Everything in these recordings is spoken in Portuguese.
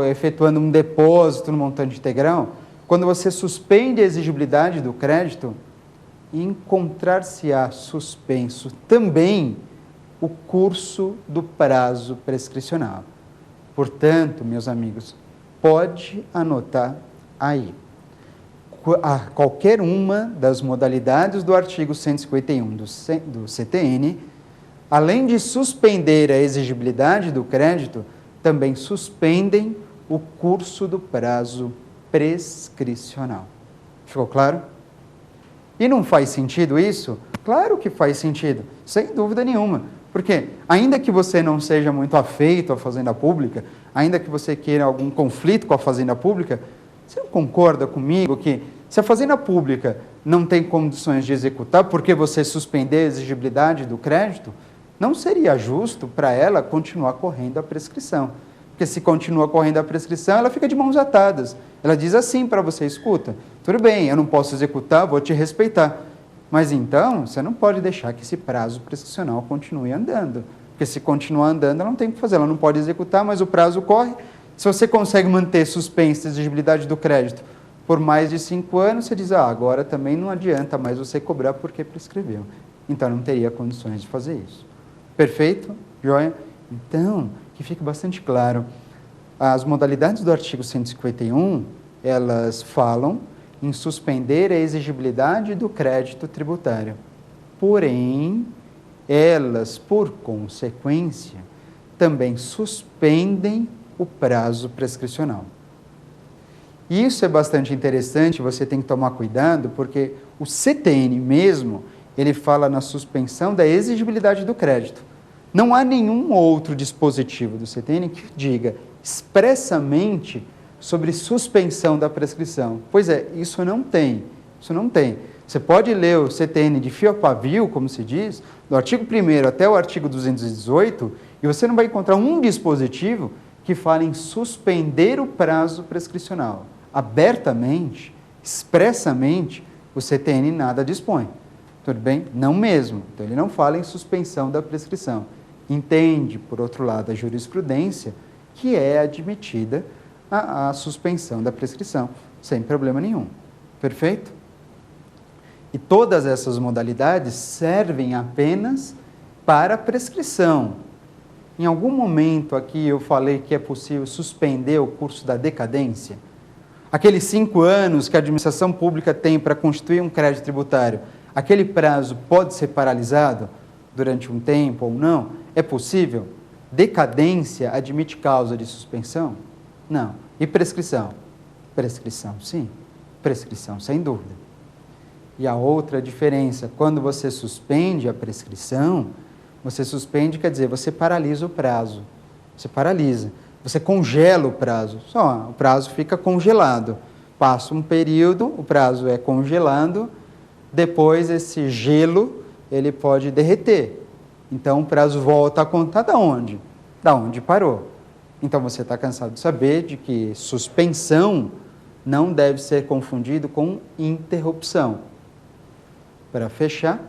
efetuando um depósito no montante integral, quando você suspende a exigibilidade do crédito, encontrar-se-á suspenso também o curso do prazo prescricional. Portanto, meus amigos, pode anotar aí. Qualquer uma das modalidades do artigo 151 do CTN, além de suspender a exigibilidade do crédito, também suspendem o curso do prazo prescricional. Ficou claro? E não faz sentido isso? Claro que faz sentido, sem dúvida nenhuma. Porque, ainda que você não seja muito afeito à fazenda pública, ainda que você queira algum conflito com a fazenda pública, você não concorda comigo que se a fazenda pública não tem condições de executar porque você suspender a exigibilidade do crédito, não seria justo para ela continuar correndo a prescrição. Porque se continua correndo a prescrição, ela fica de mãos atadas. Ela diz assim para você, escuta, tudo bem, eu não posso executar, vou te respeitar. Mas então, você não pode deixar que esse prazo prescricional continue andando. Porque se continuar andando, ela não tem o que fazer, ela não pode executar, mas o prazo corre. Se você consegue manter suspensa a exigibilidade do crédito por mais de 5 anos, você diz, agora também não adianta mais você cobrar porque prescreveu. Então, não teria condições de fazer isso. Perfeito? Joia? Então, que fique bastante claro, as modalidades do artigo 151, elas falam em suspender a exigibilidade do crédito tributário. Porém, elas, por consequência, também suspendem o prazo prescricional. Isso é bastante interessante, você tem que tomar cuidado, porque o CTN mesmo, ele fala na suspensão da exigibilidade do crédito. Não há nenhum outro dispositivo do CTN que diga expressamente sobre suspensão da prescrição. Pois é, isso não tem. Você pode ler o CTN de fio a pavio, como se diz, do artigo 1º até o artigo 218, e você não vai encontrar um dispositivo que fale em suspender o prazo prescricional. Abertamente, expressamente, o CTN nada dispõe. Tudo bem? Não mesmo. Então, ele não fala em suspensão da prescrição. Entende, por outro lado, a jurisprudência que é admitida a suspensão da prescrição, sem problema nenhum. Perfeito? E todas essas modalidades servem apenas para a prescrição. Em algum momento aqui eu falei que é possível suspender o curso da decadência. Aqueles 5 anos que a administração pública tem para constituir um crédito tributário, aquele prazo pode ser paralisado durante um tempo ou não? É possível? Decadência admite causa de suspensão? Não. E prescrição? Prescrição, sim. Prescrição, sem dúvida. E a outra diferença, quando você suspende a prescrição, você suspende, quer dizer, você paralisa o prazo. Você paralisa. Você congela o prazo. Só, o prazo fica congelado. Passa um período, o prazo é congelado, depois esse gelo, ele pode derreter. Então, o prazo volta a contar da onde? Da onde parou. Então, você está cansado de saber de que suspensão não deve ser confundido com interrupção. Para fechar,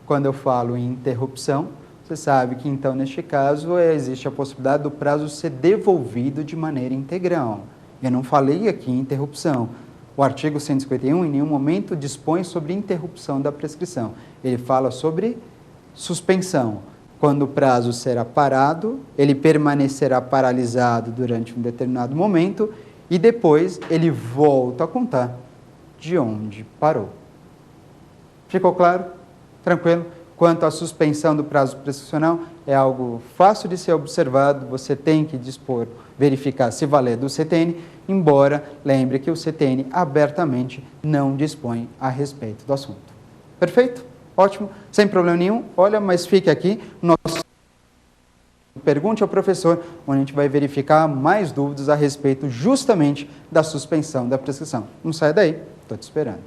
quando eu falo em interrupção, você sabe que, então, neste caso, existe a possibilidade do prazo ser devolvido de maneira integral. Eu não falei aqui em interrupção. O artigo 151, em nenhum momento, dispõe sobre interrupção da prescrição. Ele fala sobre suspensão. Quando o prazo será parado, ele permanecerá paralisado durante um determinado momento e depois ele volta a contar de onde parou. Ficou claro? Tranquilo? Quanto à suspensão do prazo prescricional, é algo fácil de ser observado, você tem que verificar se valer do CTN, embora lembre que o CTN abertamente não dispõe a respeito do assunto. Perfeito? Ótimo, sem problema nenhum. Olha, mas fique aqui, nosso Pergunte ao Professor, onde a gente vai verificar mais dúvidas a respeito justamente da suspensão da prescrição. Não saia daí, estou te esperando.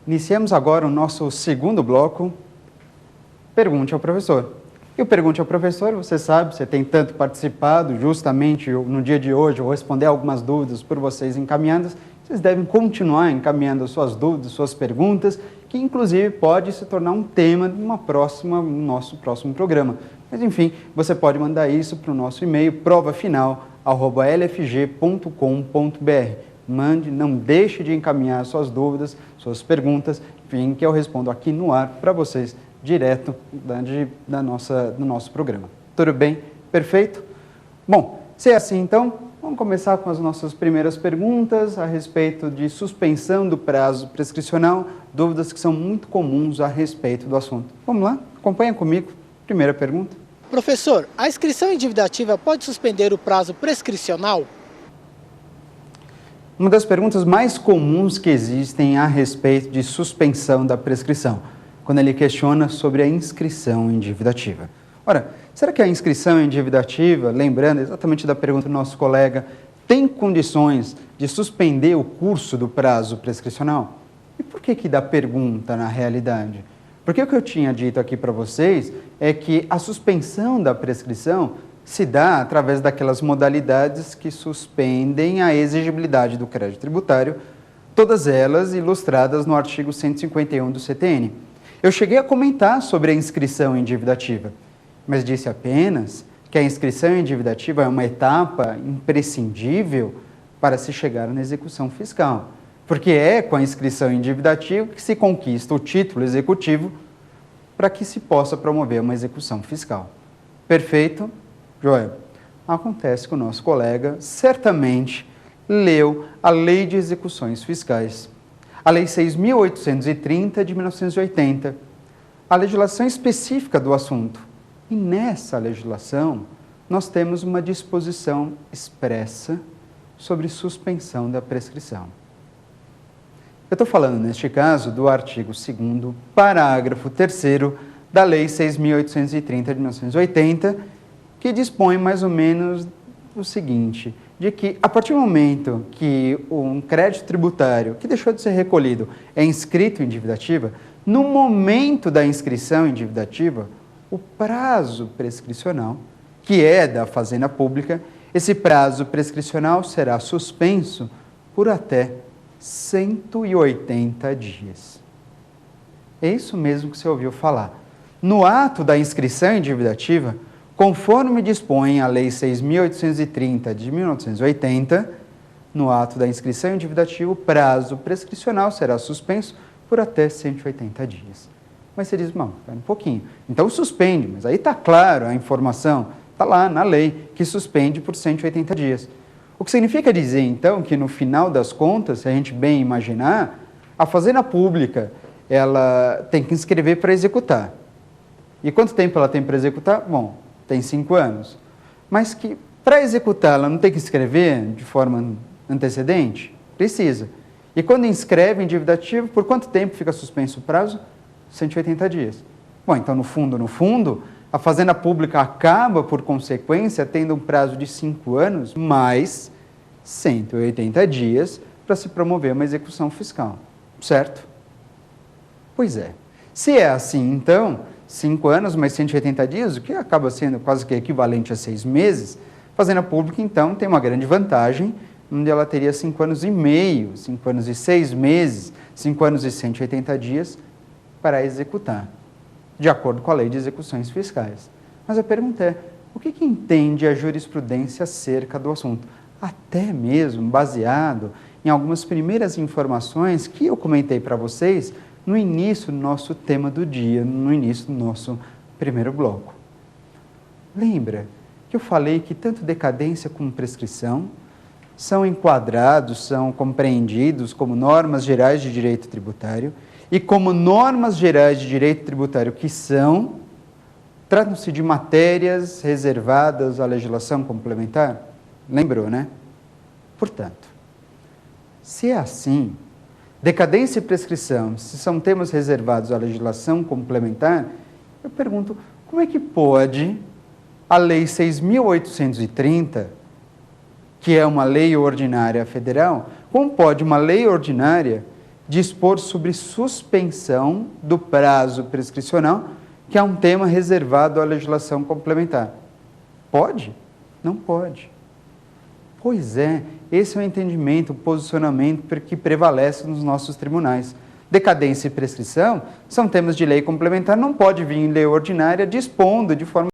Iniciamos agora o nosso segundo bloco, Pergunte ao Professor. E o Pergunte ao Professor, você sabe, você tem tanto participado, justamente no dia de hoje, eu vou responder algumas dúvidas por vocês encaminhadas. Vocês devem continuar encaminhando suas dúvidas, suas perguntas, que inclusive pode se tornar um tema de no nosso próximo programa. Mas enfim, você pode mandar isso para o nosso e-mail provafinal@lfg.com.br. Mande, não deixe de encaminhar suas dúvidas, suas perguntas, enfim, que eu respondo aqui no ar para vocês, direto do nosso programa. Tudo bem? Perfeito? Bom, se é assim então, vamos começar com as nossas primeiras perguntas a respeito de suspensão do prazo prescricional, dúvidas que são muito comuns a respeito do assunto. Vamos lá? Acompanha comigo. Primeira pergunta. Professor, a inscrição endividativa pode suspender o prazo prescricional? Uma das perguntas mais comuns que existem a respeito de suspensão da prescrição, quando ele questiona sobre a inscrição endividativa. Ora, será que a inscrição endividativa, lembrando exatamente da pergunta do nosso colega, tem condições de suspender o curso do prazo prescricional? E por que da pergunta na realidade? Porque o que eu tinha dito aqui para vocês é que a suspensão da prescrição se dá através daquelas modalidades que suspendem a exigibilidade do crédito tributário, todas elas ilustradas no artigo 151 do CTN. Eu cheguei a comentar sobre a inscrição endividativa, mas disse apenas que a inscrição endividativa é uma etapa imprescindível para se chegar na execução fiscal, porque é com a inscrição endividativa que se conquista o título executivo para que se possa promover uma execução fiscal. Perfeito? Joia. Acontece que o nosso colega certamente leu a Lei de Execuções Fiscais, a Lei 6.830 de 1980, a legislação específica do assunto. E nessa legislação, nós temos uma disposição expressa sobre suspensão da prescrição. Eu estou falando, neste caso, do artigo 2º, parágrafo 3º da Lei 6.830 de 1980, que dispõe mais ou menos o seguinte, de que a partir do momento que um crédito tributário que deixou de ser recolhido é inscrito em endividativa, no momento da inscrição em endividativa, o prazo prescricional, que é da Fazenda Pública, esse prazo prescricional será suspenso por até 180 dias. É isso mesmo que você ouviu falar. No ato da inscrição endividativa, conforme dispõe a Lei 6.830 de 1980, no ato da inscrição endividativa, o prazo prescricional será suspenso por até 180 dias. Mas você diz, não, espera um pouquinho. Então suspende, mas aí está claro a informação, está lá na lei, que suspende por 180 dias. O que significa dizer, então, que no final das contas, se a gente bem imaginar, a Fazenda Pública, ela tem que inscrever para executar. E quanto tempo ela tem para executar? Bom, tem 5 anos. Mas que para executar ela não tem que inscrever de forma antecedente? Precisa. E quando inscreve endividativo, por quanto tempo fica suspenso o prazo? 180 dias. Bom, então no fundo, a Fazenda Pública acaba, por consequência, tendo um prazo de 5 anos, mais 180 dias para se promover uma execução fiscal. Certo? Pois é. Se é assim, então, 5 anos mais 180 dias, o que acaba sendo quase que equivalente a 6 meses, a Fazenda Pública, então, tem uma grande vantagem, onde ela teria 5 anos e meio, 5 anos e 6 meses, 5 anos e 180 dias para executar, de acordo com a Lei de Execuções Fiscais. Mas a pergunta é, o que entende a jurisprudência acerca do assunto? Até mesmo baseado em algumas primeiras informações que eu comentei para vocês no início do nosso tema do dia, no início do nosso primeiro bloco. Lembra que eu falei que tanto decadência como prescrição são enquadrados, são compreendidos como normas gerais de direito tributário e como normas gerais de direito tributário que são, tratam-se de matérias reservadas à legislação complementar? Lembrou, né? Portanto, se é assim, decadência e prescrição, se são temas reservados à legislação complementar, eu pergunto, como é que pode a Lei 6.830, que é uma lei ordinária federal, como pode uma lei ordinária dispor sobre suspensão do prazo prescricional, que é um tema reservado à legislação complementar? Pode? Não pode. Pois é, esse é o entendimento, o posicionamento que prevalece nos nossos tribunais. Decadência e prescrição são termos de lei complementar, não pode vir em lei ordinária dispondo de forma